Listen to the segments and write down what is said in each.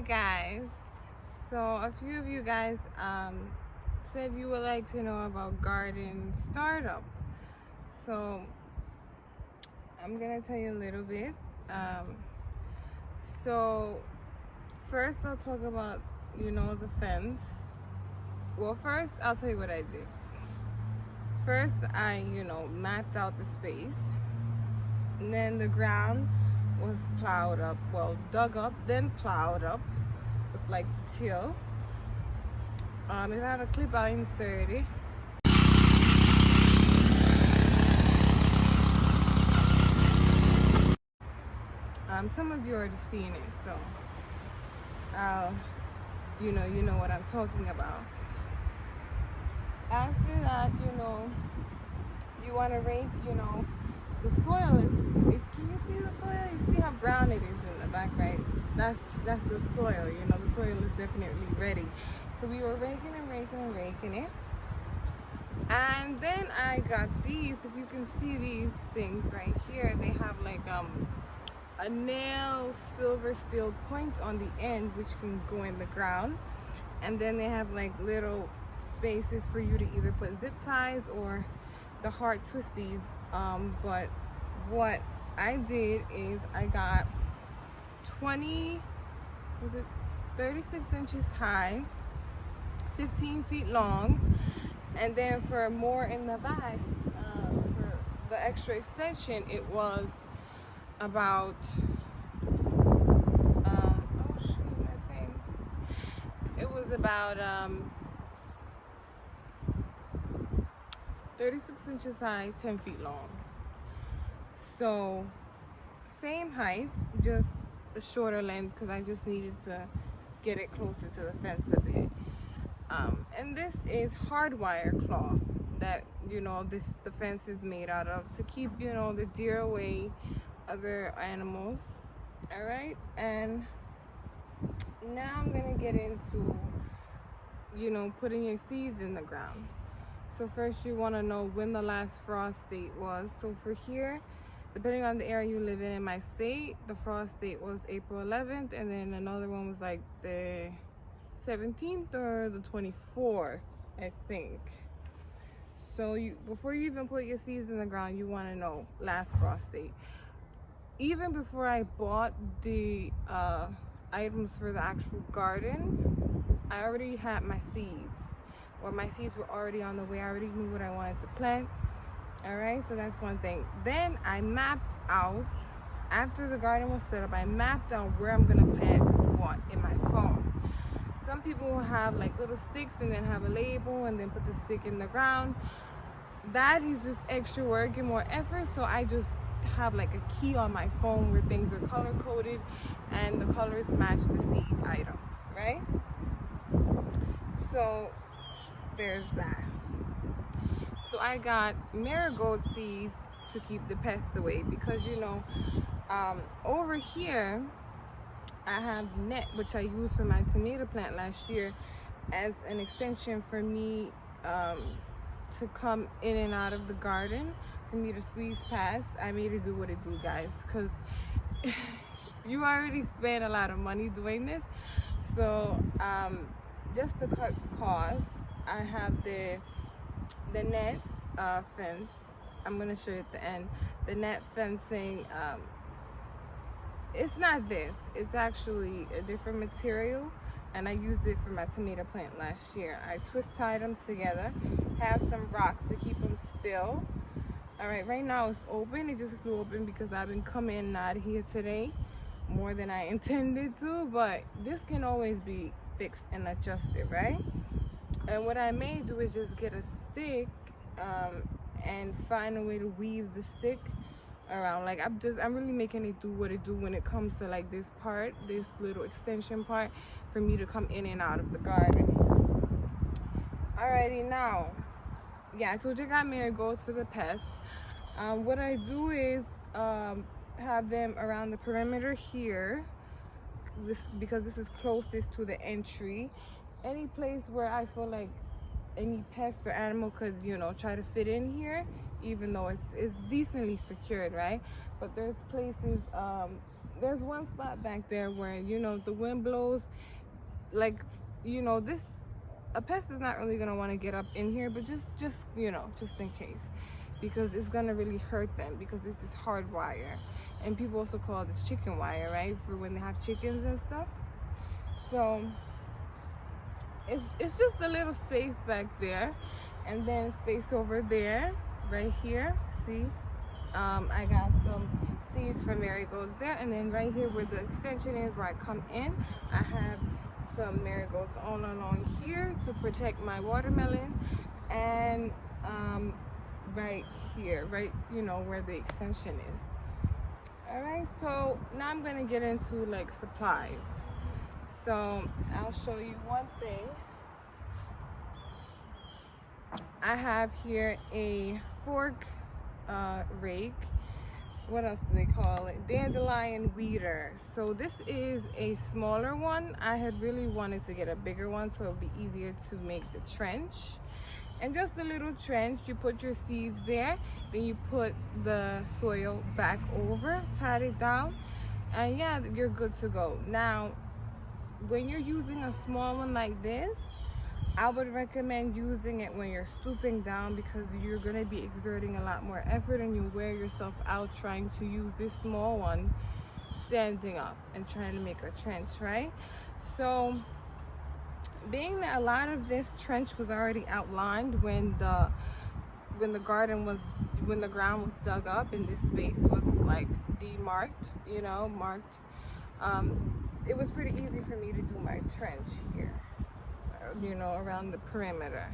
guys, so a few of you guys said you would like to know about garden startup. So I'm gonna tell you a little bit. So first I'll talk about the fence. Well, first I'll tell you what I did. First I mapped out the space, and then the ground was plowed up, well, dug up, then plowed up with like the till. If I have a clip, I'll insert it. Some of you already seen it, so you know what I'm talking about. After that, you want to rake, the soil is, can you see the soil? You see how brown it is in the back, right? That's the soil, the soil is definitely ready. So we were raking it. And then I got these, if you can see these things right here, they have like a nail silver steel point on the end which can go in the ground. And then they have like little spaces for you to either put zip ties or the hard twisties. But what I did is I got 36 inches high, 15 feet long, and then for more in the back, for the extra extension, it was about it was about 36 inches high, 10 feet long. So same height, just a shorter length because I just needed to get it closer to the fence a bit. And this is hardwire cloth that the fence is made out of to keep the deer away, other animals. All right, and now I'm gonna get into putting your seeds in the ground. So first you want to know when the last frost date was. So for here, depending on the area you live in my state, the frost date was April 11th, and then another one was like the 17th or the 24th, I think. So before you even put your seeds in the ground, you want to know last frost date. Even before I bought the items for the actual garden, I already had my seeds, or my seeds were already on the way. I already knew what I wanted to plant. All right, so that's one thing. Then I mapped out, after the garden was set up, I mapped out where I'm gonna plant what in my phone. Some people will have like little sticks and then have a label and then put the stick in the ground. That is just extra work and more effort, so I just have like a key on my phone where things are color coded and the colors match the seed items, right? So there's that. So I got marigold seeds to keep the pests away because over here I have net, which I used for my tomato plant last year as an extension for me to come in and out of the garden, for me to squeeze past. I made it do what it do, guys, because you already spent a lot of money doing this. So just to cut costs, I have the net fence. I'm gonna show you at the end. The net fencing, it's not this, it's actually a different material, and I used it for my tomato plant last year. I twist tied them together, have some rocks to keep them still. All right, right now it's open. It just flew open because I've been coming out of here today more than I intended to, but this can always be fixed and adjusted, right? And what I may do is just get a stick and find a way to weave the stick around. Like I'm really making it do what it do when it comes to like this part, this little extension part, for me to come in and out of the garden. Alrighty, now, yeah, I told you I got marigolds for the pests. What I do is have them around the perimeter here, because this is closest to the entry. Any place where I feel like any pest or animal could try to fit in here, even though it's decently secured, right? But there's places there's one spot back there where, you know, the wind blows, like, you know, this, a pest is not really gonna want to get up in here, but just you know, just in case, because it's gonna really hurt them, because this is hard wire, and people also call this chicken wire, right, for when they have chickens and stuff. So it's just a little space back there, and then space over there, right here. See, I got some seeds for marigolds there, and then right here where the extension is, where I come in, I have some marigolds all along here to protect my watermelon, and right here, right, you know, where the extension is. All right, so now I'm gonna get into like supplies. So I'll show you one thing. I have here a fork rake. What else do they call it? Dandelion weeder. So this is a smaller one. I had really wanted to get a bigger one so it would be easier to make the trench. And just a little trench, you put your seeds there, then you put the soil back over, pat it down, and yeah, you're good to go. Now, when you're using a small one like this, I would recommend using it when you're stooping down, because you're going to be exerting a lot more effort and you wear yourself out trying to use this small one standing up and trying to make a trench, right? So being that a lot of this trench was already outlined when the ground was dug up and this space was like demarked, you know, marked, it was pretty easy for me to do my trench here, you know, around the perimeter.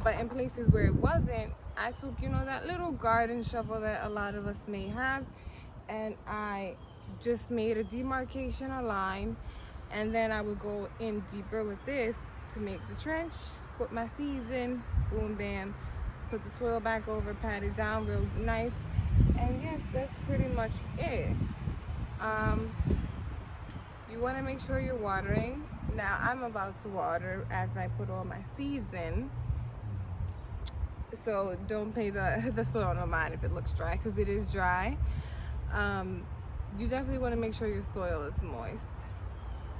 But in places where it wasn't, I took, you know, that little garden shovel that a lot of us may have, and I just made a demarcation, a line, and then I would go in deeper with this to make the trench, put my seeds in, boom, bam, put the soil back over, pat it down real nice, and yes, that's pretty much it. You want to make sure you're watering. Now I'm about to water after I put all my seeds in, so don't pay the soil no mind if it looks dry, because it is dry. You definitely want to make sure your soil is moist.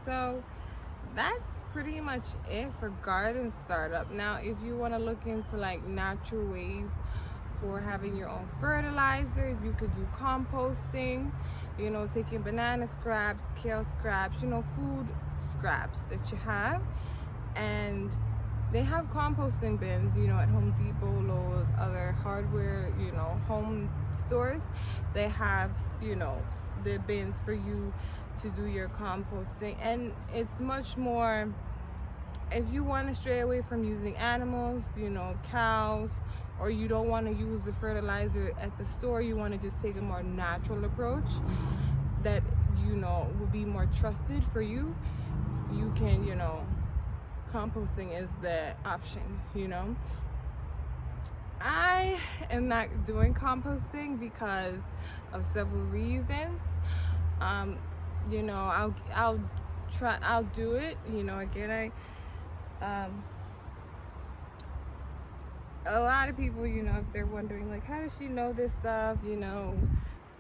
So that's pretty much it for garden startup. Now if you want to look into like natural ways for having your own fertilizer, you could do composting, you know, taking banana scraps, kale scraps, you know, food scraps that you have, and they have composting bins, you know, at Home Depot, Lowe's, other hardware, you know, home stores. They have, you know, the bins for you to do your composting, and it's much more, if you want to stray away from using animals, you know, cows, or you don't want to use the fertilizer at the store, you want to just take a more natural approach that, you know, will be more trusted for you, you can, you know, composting is the option, you know. I am not doing composting because of several reasons. You know, I'll do it, you know. Again, a lot of people, you know, if they're wondering like, how does she know this stuff, you know,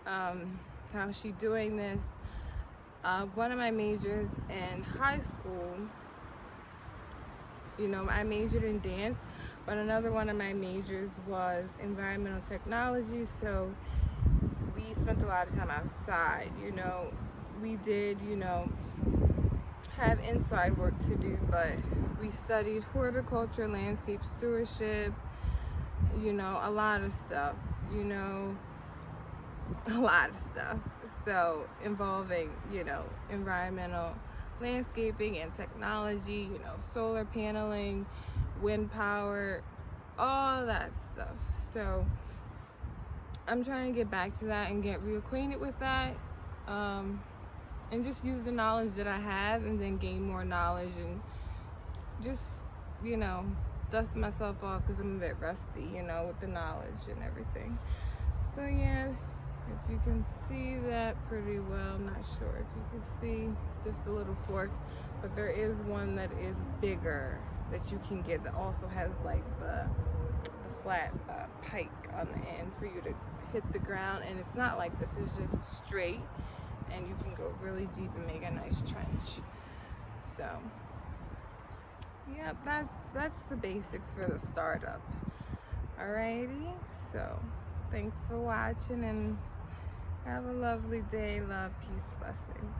how is she doing this? One of my majors in high school, you know, I majored in dance, but another one of my majors was environmental technology, so we spent a lot of time outside, you know. We did, you know, have inside work to do, but we studied horticulture, landscape stewardship, you know, a lot of stuff, you know, a lot of stuff. So involving, you know, environmental landscaping and technology, you know, solar paneling, wind power, all that stuff. So I'm trying to get back to that and get reacquainted with that, and just use the knowledge that I have, and then gain more knowledge, and just, you know, dust myself off, because I'm a bit rusty, you know, with the knowledge and everything. So yeah, if you can see that pretty well, I'm not sure if you can see, just a little fork, but there is one that is bigger that you can get that also has like the flat pike on the end for you to hit the ground, and it's not like this, it's just straight, and you can go really deep and make a nice trench. So yep, that's the basics for the startup. Alrighty, so thanks for watching and have a lovely day. Love, peace, blessings.